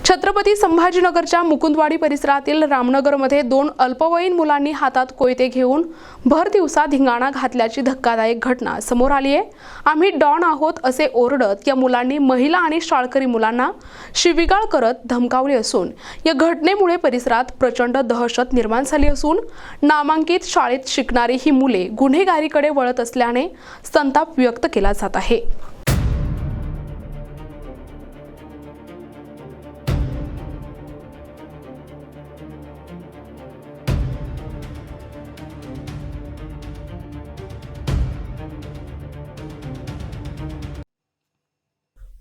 छत्रपती संभाजीनगरच्या मुकुंदवाडी परिसरातील रामनगरमध्ये 2 अल्पवयीन मुलांनी हातात कोयते घेऊन भर दिवसा धिंगाणा घातल्याची धक्कादायक घटना समोर आली आहे। आम्ही डॉन आहोत असे ओरडत या मुलांनी महिला आणि शाळकरी मुलांना शिवीगाळ करत धमकावले असून या घटनेमुळे परिसरात प्रचंड दहशत निर्माण झाली असून नामांकित शाळेत शिकणारी ही मुले गुन्हेगारीकडे वळत असल्याने संताप व्यक्त केला जात आहे।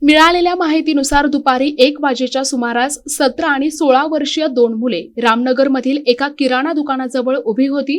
मिळालेल्या माहितीनुसार दुपारी 1 वाजेच्या सुमारास 17 आणि 16 वर्षीय 2 मुले रामनगरमधील एका किराणा दुकानाजवळ उभी होती।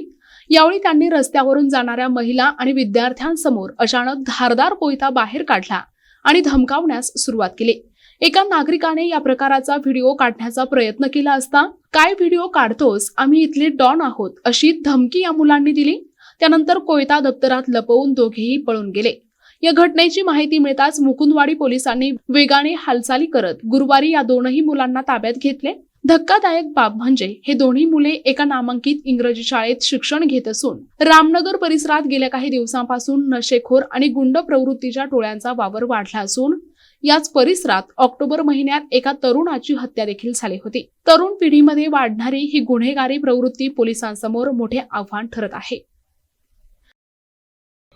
यावेळी त्यांनी रस्त्यावरून जाणाऱ्या महिला आणि विद्यार्थ्यांसमोर अचानक धारदार कोयता बाहेर काढला आणि धमकावण्यास सुरुवात केली। एका नागरिकाने या प्रकाराचा व्हिडिओ काढण्याचा प्रयत्न केला असता काय व्हिडिओ काढतोस, आम्ही इथले डॉन आहोत अशी धमकी या मुलांनी दिली। त्यानंतर कोयता दप्तरात लपवून दोघेही पळून गेले। या घटनेची माहिती मिळताच मुकुंदवाडी पोलिसांनी वेगाने हालचाली करत गुरुवारी या दोनही मुलांना ताब्यात घेतले। धक्कादायक बाब म्हणजे हे दोन्ही मुले एका नामांकित इंग्रजी शाळेत शिक्षण घेत असून रामनगर परिसरात गेल्या काही दिवसांपासून नशेखोर आणि गुंड प्रवृत्तीच्या टोळ्यांचा वावर वाढला असून याच परिसरात ऑक्टोबर महिन्यात एका तरुणाची हत्या देखील झाली होती। तरुण पिढीमध्ये वाढणारी ही गुन्हेगारी प्रवृत्ती पोलिसांसमोर मोठे आव्हान ठरत आहे।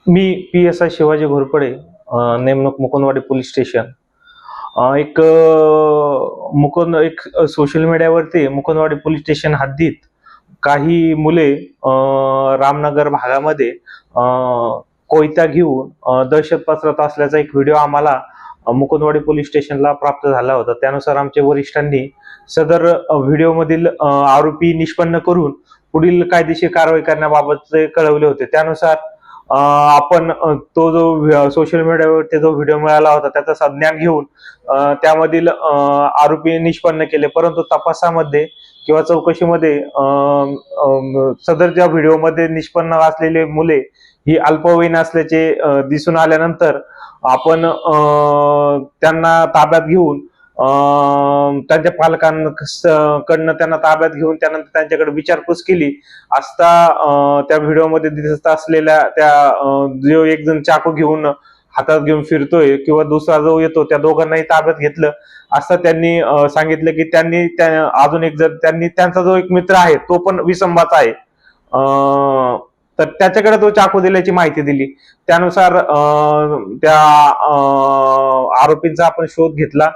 मी PSI शिवाजी घोरपडे, नेमणूक मुकुंदवाडी पोलीस स्टेशन। एक सोशल मीडियावरती मुकुंदवाडी पोलीस स्टेशन हद्दीत काही मुले रामनगर भागामध्ये कोयता घेऊन दहशत पसरत असल्याचा एक व्हिडिओ आम्हाला मुकुंदवाडी पोलीस स्टेशनला प्राप्त झाला होता। त्यानुसार आमच्या वरिष्ठांनी सदर व्हिडिओमधील आरोपी निष्पन्न करून पुढील कायदेशीर कारवाई करण्याबाबत कळवले होते। त्यानुसार आपण तो जो सोशल मीडियावरती जो व्हिडिओ मिळाला होता त्याचा संज्ञान घेऊन त्यामधील आरोपी निष्पन्न केले। परंतु तपासामध्ये किंवा चौकशीमध्ये सदर ज्या व्हिडिओमध्ये निष्पन्न असलेले मुले ही अल्पवयीन असल्याचे दिसून आल्यानंतर आपण त्यांना ताब्यात घेऊन त्यांच्या पालकांकडनं त्यांना ताब्यात घेऊन त्यानंतर त्यांच्याकडे विचारपूस केली असता त्या व्हिडिओमध्ये दिसत असलेल्या त्या जो एक जण चाकू घेऊन हातात घेऊन फिरतोय किंवा दुसरा जो येतो त्या दोघांनाही ताब्यात घेतलं असता त्यांनी सांगितलं की त्यांनी अजून एक जण त्यांचा जो एक मित्र आहे तो पण विसंबाचा आहे, तर त्याच्याकडे तो चाकू दिल्याची माहिती दिली। त्यानुसार त्या आरोपींचा आपण शोध घेतला,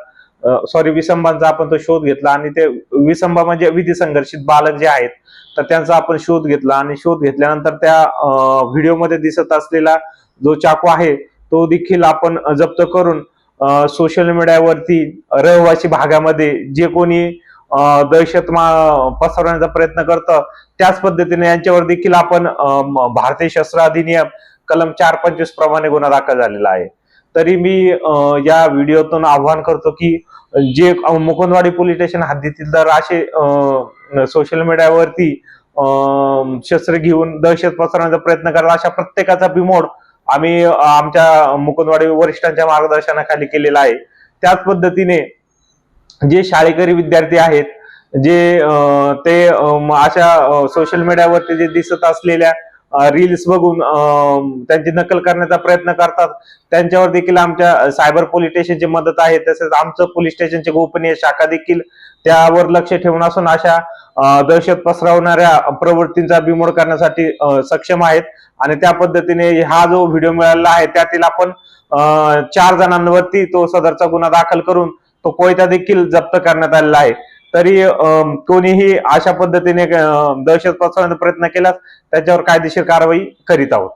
विसंबांचा आपण तो शोध घेतला आणि ते विसंबा म्हणजे विधी संघर्षित बालक जे आहेत तर त्यांचा आपण शोध घेतला आणि शोध घेतल्यानंतर त्या व्हिडिओमध्ये दिसत असलेला जो चाकू आहे तो देखील आपण जप्त करून सोशल मीडियावरती रहिवासी भागामध्ये जे कोणी दहशत पसरवण्याचा प्रयत्न करतं त्याच पद्धतीने यांच्यावर देखील आपण भारतीय शस्त्र अधिनियम कलम 425 प्रमाणे गुन्हा दाखल झालेला आहे। तरी मी या व्हिडिओतून आवाहन करतो की जे मुकुंदवाडी पोलीस स्टेशन हद्दीतील जर असे सोशल मीडियावरती शस्त्र घेऊन दहशत पसरवण्याचा प्रयत्न करतात अशा प्रत्येकाचा बिमोड आम्ही आमच्या मुकुंदवाडी वरिष्ठांच्या मार्गदर्शनाखाली केलेला आहे। त्याच पद्धतीने जे शाळकरी विद्यार्थी आहेत जे ते अशा सोशल मीडियावरती जे दिसत असलेल्या रील्स बघून त्यांची नकल करण्याचा प्रयत्न करतात त्यांच्यावर देखील आमच्या सायबर पोलीस स्टेशनची मदत आहे। तसेच आमचं पोलीस स्टेशनची गोपनीय शाखा देखील त्यावर लक्ष ठेवून असून अशा दहशत पसरवणाऱ्या प्रवृत्तींचा बिमोड करण्यासाठी सक्षम आहेत आणि त्या पद्धतीने हा जो व्हिडिओ मिळाला आहे त्यातील आपण 4 जणांवरती तो सदरचा गुन्हा दाखल करून तो कोयता देखील जप्त करण्यात आलेला आहे। तरी कोणीही अशा पद्धतीने दहशत पसरवण्याचा प्रयत्न केल्यास त्याच्यावर कायदेशीर कारवाई करीत आहोत।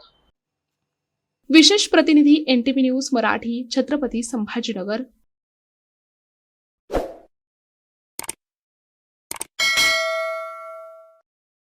विशेष प्रतिनिधी NTV न्यूज मराठी, छत्रपती संभाजीनगर।